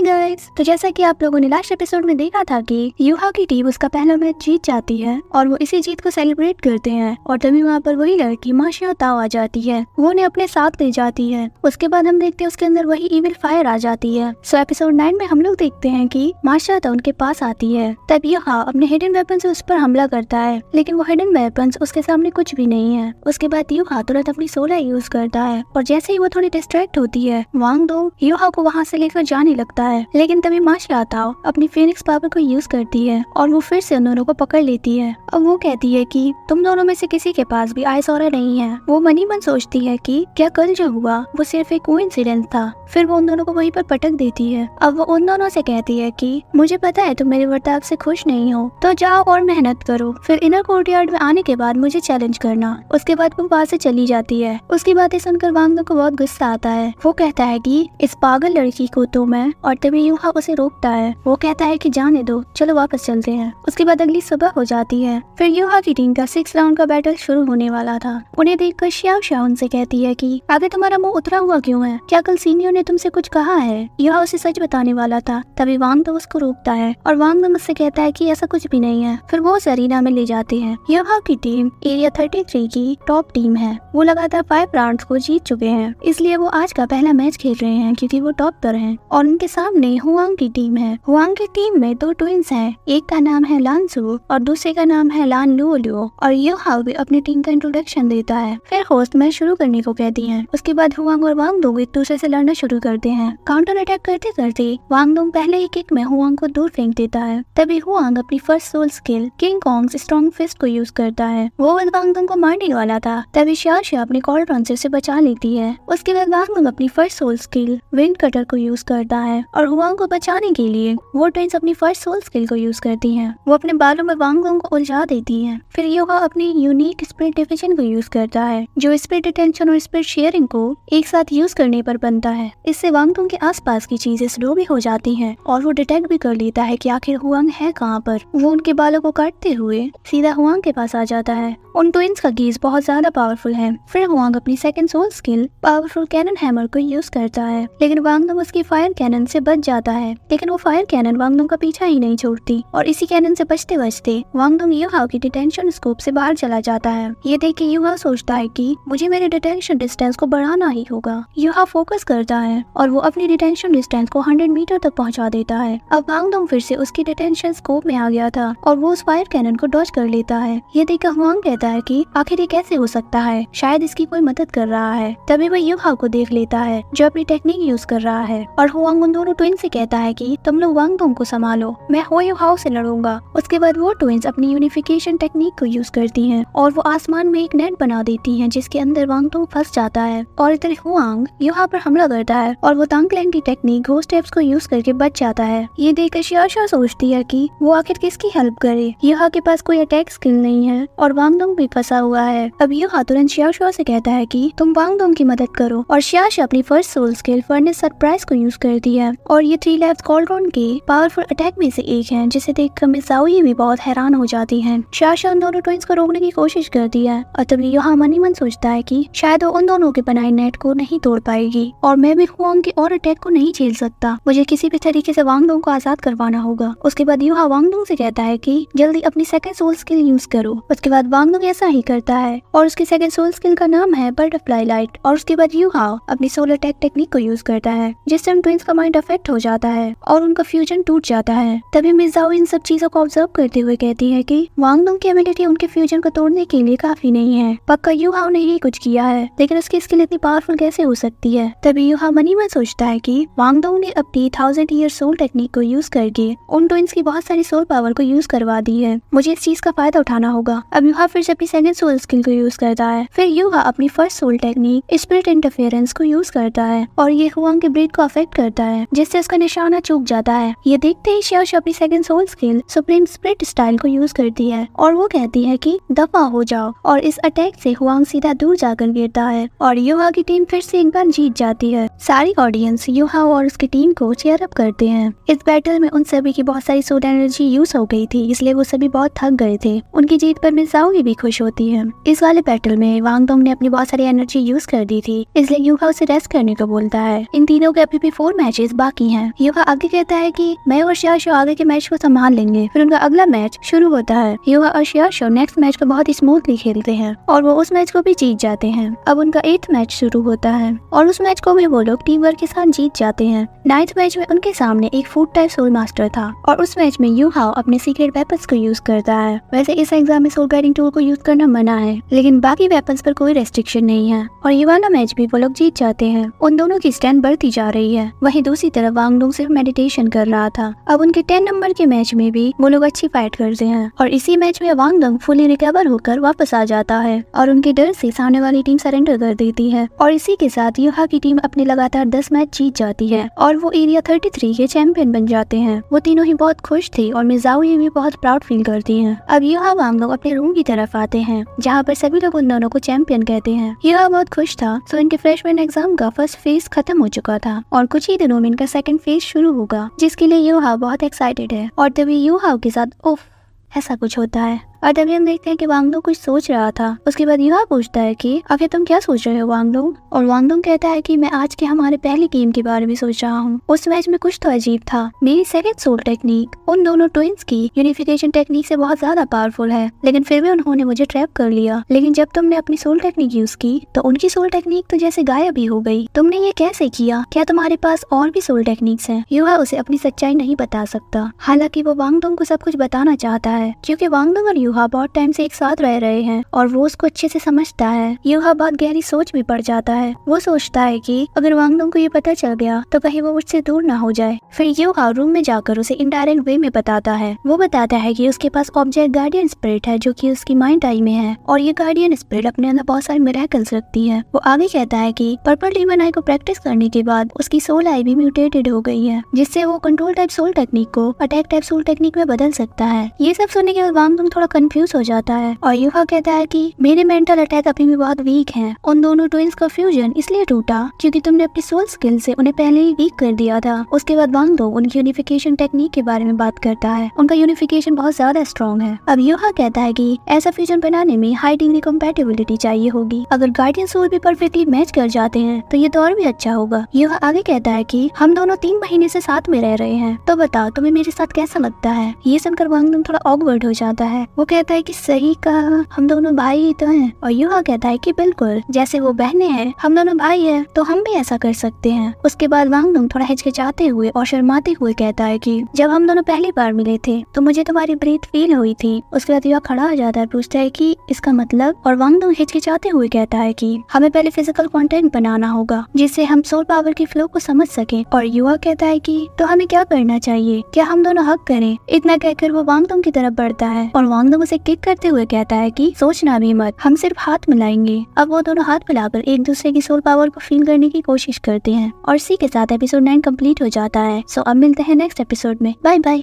Hi guys, तो जैसा कि आप लोगों ने लास्ट एपिसोड में देखा था कि यूहा की टीम उसका पहला मैच जीत जाती है और वो इसी जीत को सेलिब्रेट करते हैं और तभी वहाँ पर वही लड़की माशिया ताओ आ जाती है। वो उन्हें अपने साथ ले जाती है। उसके बाद हम देखते हैं उसके अंदर वही इविल फायर आ जाती है। सो एपिसोड 9 में हम लोग देखते हैं कि माशिया ताओ उनके पास आती है। तब यूहा अपने हिडन वेपन से उस पर हमला करता है, लेकिन वो हिडन वेपन उसके सामने कुछ भी नहीं है। उसके बाद यूहा तुरंत अपनी सोला यूज करता है और जैसे ही वो थोड़ी डिस्ट्रैक्ट होती है, वांग दो यूहा को वहाँ से लेकर जाने लगता है। लेकिन तभी माशिया ताओ अपनी फीनिक्स पावर को यूज करती है और वो फिर से उन दोनों को पकड़ लेती है। अब वो कहती है कि तुम दोनों में से किसी के पास भी आइस ऑरा नहीं है। वो मनी मन सोचती है कि क्या कल जो हुआ वो सिर्फ एक कोइंसिडेंस था। फिर वो उन दोनों को वहीं पर पटक देती है। अब वो उन दोनों से कहती है कि मुझे पता है तुम मेरे बर्ताव से खुश नहीं हो, तो जाओ और मेहनत करो, फिर इनर कोर्टयार्ड में आने के बाद मुझे चैलेंज करना। उसके बाद वो वहाँ से चली जाती है। उसकी बातें सुनकर वांग दो को बहुत गुस्सा आता है। वो कहता है कि इस पागल लड़की को तो मैं, और तभी यूहा उसे रोकता है। वो कहता है कि जाने दो, चलो वापस चलते हैं। उसके बाद अगली सुबह हो जाती है। फिर यूहा की टीम का 6 राउंड का बैटल शुरू होने वाला था। उन्हें देखकर श्याओ श्याओ उनसे कहती है कि आगे तुम्हारा मुंह उतरा हुआ क्यों है? क्या कल सीनियर ने तुमसे कुछ कहा है? यूहा उसे सच बताने वाला था, तभी वांग दो उसको रोकता है और वांग दो मुझसे कहता है कि ऐसा कुछ भी नहीं है। फिर वो अरीना में ले जाते हैं। यूहा की टीम एरिया 33 की टॉप टीम है। वो लगातार 5 राउंड्स को जीत चुके हैं, इसलिए वो आज का पहला मैच खेल रहे हैं क्योंकि वो टॉप पर हैं। और उनके सामने हुआंग की टीम है। हुआंग की टीम में 2 ट्विंस हैं। एक का नाम है लानसू और दूसरे का नाम है लान लुओलियो। और यूहा भी अपनी टीम का इंट्रोडक्शन देता है। फिर होस्ट मैच शुरू करने को कहती है। उसके बाद हुआंग और वांग दो एक दूसरे से लड़ना शुरू करते हैं। काउंटर अटैक करते करते वांग दो पहले ही किक में हुआंग को दूर फेंक देता है। तभी हुआंग अपनी first soul skill King Kong strong fist को यूज करता है। वो वांग दो को मारने वाला था, तभी श्याओ अपने कॉल रन से बचा लेती है। उसके बाद वांग दो अपनी first soul skill wind cutter को यूज करता है और हुआंग को बचाने के लिए वो ट्विंस अपनी फर्स्ट सोल स्किल को यूज करती हैं। वो अपने बालों में वांग दो को उलझा देती हैं। फिर यूहा अपनी यूनिक स्पिरिट डिविजन को यूज करता है, जो स्पिरिट अटेंशन और स्पिरिट शेयरिंग को एक साथ यूज करने पर बनता है। इससे वांग दो के आसपास की चीजें स्लो भी हो जाती हैं और वो डिटेक्ट भी कर लेता है कि आखिर हुआंग है कहाँ पर। वो उनके बालों को काटते हुए सीधा हुआंग के पास आ जाता है। उन ट्विंस का गीज बहुत ज्यादा पावरफुल है। फिर हुआंग अपनी second soul skill powerful cannon hammer को यूज करता है, लेकिन वांग दो उसकी फायर कैनन से बच जाता है। लेकिन वो फायर कैनन वांग दो का पीछा ही नहीं छोड़ती और इसी कैनन से बचते बचते वांग दो यूहा की डिटेंशन स्कोप से बाहर चला जाता है। ये देख के यूहा सोचता है कि मुझे मेरे डिटेंशन डिस्टेंस को बढ़ाना ही होगा। यूहा फोकस करता है और वो अपनी डिटेंशन डिस्टेंस को 100 मीटर तक पहुंचा देता है। अब वांग दो फिर से उसकी डिटेंशन स्कोप में आ गया था और वो उस फायर कैनन को डॉज कर लेता है। ये देखकर हुआंग कहता है कि आखिर ये कैसे हो सकता है, शायद इसकी कोई मदद कर रहा है। तभी वो यूहा को देख लेता है जो अपनी टेक्निक यूज कर रहा है और हुआंग उन दोनों ट्विन से कहता है कि तुम लोग वांग दो को संभालो, मैं हो यूहा से लड़ूंगा। उसके बाद वो ट्विंस अपनी यूनिफिकेशन टेक्निक को यूज करती हैं और वो आसमान में एक नेट बना देती हैं जिसके अंदर वांग दो फंस जाता है। और इधर हुआंग यूहा पर हमला करता है और वो तांगक्लैंग की टेक्निक घोस्ट स्टेप्स को यूज करके बच जाता है। ये देखकर श्याओ सोचती है कि वो आखिर किसकी हेल्प करे। यूहा के पास कोई अटैक स्किल नहीं है और वांग दो भी फंसा हुआ है। अब यूहा तुरंत श्याओ से कहता है कि तुम वांग दो की मदद करो और श्याओ अपनी first soul skill furnace surprise को यूज करती है और ये 3 लेव्स कॉलरॉन के पावरफुल अटैक में से एक है, जिसे देखकर मिस ज़ाओई भी बहुत हैरान हो जाती है। श्याओ उन दोनों ट्विंस को रोकने की कोशिश करती है और तभी यूहा मनी मन सोचता है कि शायद वो उन दोनों के बनाए नेट को नहीं तोड़ पाएगी और मैं भी हुआंग के और अटैक को नहीं झेल सकता। मुझे किसी भी तरीके से वांग दो को आजाद करवाना होगा। उसके बाद यूहा वांग दो से कहता है कि जल्दी अपनी सेकंड सोल स्किल यूज करो। उसके बाद वांग दो ऐसा ही करता है और उसकी सेकंड सोल स्किल का नाम है बटरफ्लाई लाइट। और उसके बाद यूहा अपनी सोल अटैक टेक्निक को यूज करता है, जिससे उन ट्विंस का माइंड अफेक्ट हो जाता है और उनका फ्यूजन टूट जाता है। तभी मिस ज़ाओई इन सब चीजों को ऑब्जर्व करते हुए कहती है कि वांग दो की एबिलिटी उनके फ्यूजन को तोड़ने के लिए काफी नहीं है। पक्का यूहा ने ही कुछ किया है, लेकिन उसकी स्किल इतनी पावरफुल कैसे हो सकती है। तभी यूहा मनी में सोचता है कि वांग दो ने अपनी 1000 ईयर सोल टेक्निक को यूज करके उन ट्विंस की बहुत सारी सोल पावर को यूज करवा दी है। मुझे इस चीज का फायदा उठाना होगा। अब यूहा फिर से अपनी सेकंड सोल स्किल को यूज करता है। फिर यूहा अपनी first soul technique spirit interference को यूज करता है और ये हुआंग के ब्रीड को अफेक्ट करता है, जिससे उसका निशाना चूक जाता है। ये देखते ही श्याओ अपनी second soul skill supreme split style को यूज करती है और वो कहती है कि दफा हो जाओ और इस अटैक से हुआंग सीधा दूर जाकर गिरता है और यूहा की टीम फिर से एक बार जीत जाती है। सारी ऑडियंस यूहा और उसकी टीम को चीयर अप करते हैं। इस बैटल में उन सभी की बहुत सारी सोल एनर्जी यूज हो गई थी, इसलिए वो सभी बहुत थक गए थे। उनकी जीत पर मिस ज़ाओई भी खुश होती है। इस वाले बैटल में वांग दो ने अपनी बहुत सारी एनर्जी यूज कर दी थी, इसलिए यूहा उसे रेस्ट करने को बोलता है। इन तीनों के अभी भी 4 मैचेस बाकी बाकी हैं। युहा आगे कहता है कि मैं और शियाशो आगे के मैच को संभाल लेंगे। फिर उनका अगला मैच शुरू होता है। युहा और शियाशो नेक्स्ट मैच को बहुत ही स्मूथली खेलते हैं और वो उस मैच को भी जीत जाते हैं। अब उनका 8th मैच शुरू होता है और उस मैच को भी वो लोग टीम वर्क के साथ जीत जाते हैं। 9th मैच में उनके सामने एक फूड टाइप सोल मास्टर था और उस मैच में युहा अपने सीक्रेट वेपन्स को यूज करता है। वैसे इस एग्जाम में सोल गाइडिंग टूल को यूज करना मना है, लेकिन बाकी वेपन्स पर कोई रेस्ट्रिक्शन नहीं है और ये वाला मैच भी वो लोग जीत जाते हैं। उन दोनों की स्ट्रेंथ बढ़ती जा रही है। वहीं दूसरी तरफ वांगडोंग सिर्फ मेडिटेशन कर रहा था। अब उनके 10 नंबर के मैच में भी वो लोग अच्छी फाइट करते हैं और इसी मैच में वांगडोंग फुली रिकवर होकर वापस आ जाता है और उनके डर से सामने वाली टीम सरेंडर कर देती है और इसी के साथ युहा की टीम अपने लगातार 10 मैच जीत जाती है और वो एरिया 33 के चैंपियन बन जाते हैं। वो तीनों ही बहुत खुश थे और मिज़ाओ ये भी बहुत प्राउड फील करती है। अब युहा वांगडोंग अपने रूम की तरफ आते हैं जहाँ पर सभी लोग उन दोनों को चैंपियन कहते हैं। युहा बहुत खुश था। तो इनके फ्रेशमैन एग्जाम का फर्स्ट फेज खत्म हो चुका था और कुछ ही दिनों में इनका सेकंड फेज शुरू होगा, जिसके लिए युहा बहुत एक्साइटेड है। और तभी युहा के साथ उफ ऐसा कुछ होता है और तभी हम देखते हैं कि वांगडोंग कुछ सोच रहा था। उसके बाद युहा पूछता है कि आखिर तुम क्या सोच रहे हो वांगडोंग? और वांगडोंग कहता है कि मैं आज के हमारे पहली गेम के बारे में सोच रहा हूँ। उस मैच में कुछ तो अजीब था। मेरी सेकंड सोल टेक्निक उन दोनों ट्विंस की यूनिफिकेशन टेक्निक से बहुत ज्यादा पावरफुल है, लेकिन फिर भी उन्होंने मुझे ट्रैप कर लिया। लेकिन जब तुमने अपनी सोल टेक्निक यूज की तो उनकी सोल टेक्निक तो जैसे गायब ही हो गई। तुमने ये कैसे किया? क्या तुम्हारे पास और भी सोल टेक्निक्स हैं? युहा उसे अपनी सच्चाई नहीं बता सकता। हालांकि वो वांगडोंग को सब कुछ बताना चाहता है क्योंकि वांगडोंग और युहा बहुत टाइम से एक साथ रह रहे हैं और वो उसको अच्छे से समझता है। युहा बहुत गहरी सोच में पड़ जाता है। वो सोचता है कि अगर वांगडोंग को ये पता चल गया तो कहीं वो मुझसे दूर ना हो जाए। फिर युहा रूम में जाकर उसे इनडायरेक्ट वे में बताता है। वो बताता है कि उसके पास ऑब्जेक्ट गार्डियन स्पिरिट है जो कि उसकी माइंड आई में है और ये गार्डियन स्पिरिट अपने अंदर बहुत सारे मिरेकल्स रखती है। वो आगे कहता है कि पर्पल डीमन आई को प्रैक्टिस करने के बाद उसकी सोल आई भी म्यूटेटेड हो गई है, जिससे वो कंट्रोल टाइप सोल टेक्निक को अटैक टाइप सोल टेक्निक में बदल सकता है। ये सब सुनने के बाद वांगडोंग थोड़ा कंफ्यूज हो जाता है और युहा कहता है कि मेरे मेंटल अटैक अभी भी बहुत वीक हैं। उन दोनों ट्विंस का फ्यूजन इसलिए टूटा क्योंकि तुमने अपनी सोल स्किल से उन्हें पहले ही वीक कर दिया था। उसके बाद वांगडोंग उनकी यूनिफिकेशन टेक्निक के बारे में बात करता है। उनका यूनिफिकेशन बहुत ज्यादा स्ट्रॉन्ग है। अब युहा कहता है कि ऐसा फ्यूजन बनाने में हाई डिग्री कंपैटिबिलिटी चाहिए होगी। अगर गार्डियन सोल भी परफेक्टली मैच कर जाते हैं तो ये तो और भी अच्छा होगा। युहा आगे कहता है कि हम दोनों 3 महीने से साथ में रह रहे हैं, तो बताओ तुम्हें मेरे साथ कैसा लगता है? ये सुनकर वांगडोंग थोड़ा ऑकवर्ड हो जाता है। वो कहता है कि सही कहा, हम दोनों भाई ही तो हैं। और युहा कहता है कि बिल्कुल, जैसे वो बहनें हैं हम दोनों भाई हैं तो हम भी ऐसा कर सकते हैं। उसके बाद वांगडोंग थोड़ा हिचकिचाते हुए और शर्माते हुए कहता है कि जब हम दोनों पहली बार मिले थे तो मुझे तुम्हारी ब्रीथ फील हुई थी। उसके बाद युहा खड़ा हो जाता है, पूछता है कि इसका मतलब? और वांगडोंग हिचकिचाते हुए कहता है कि हमें पहले फिजिकल कंटेंट बनाना होगा जिससे हम सोल पावर की फ्लो को समझ सके। और युहा कहता है कि तो हमें क्या करना चाहिए? क्या हम दोनों हक करें? इतना कहकर वो वांगडोंग की तरफ बढ़ता है और वांगडोंग उसे किक करते हुए कहता है कि सोचना भी मत, हम सिर्फ हाथ मिलाएंगे। अब वो दोनों हाथ मिलाकर एक दूसरे की सोल पावर को फील करने की कोशिश करते हैं और इसी के साथ एपिसोड 9 कंप्लीट हो जाता है। सो अब मिलते हैं नेक्स्ट एपिसोड में। Bye bye.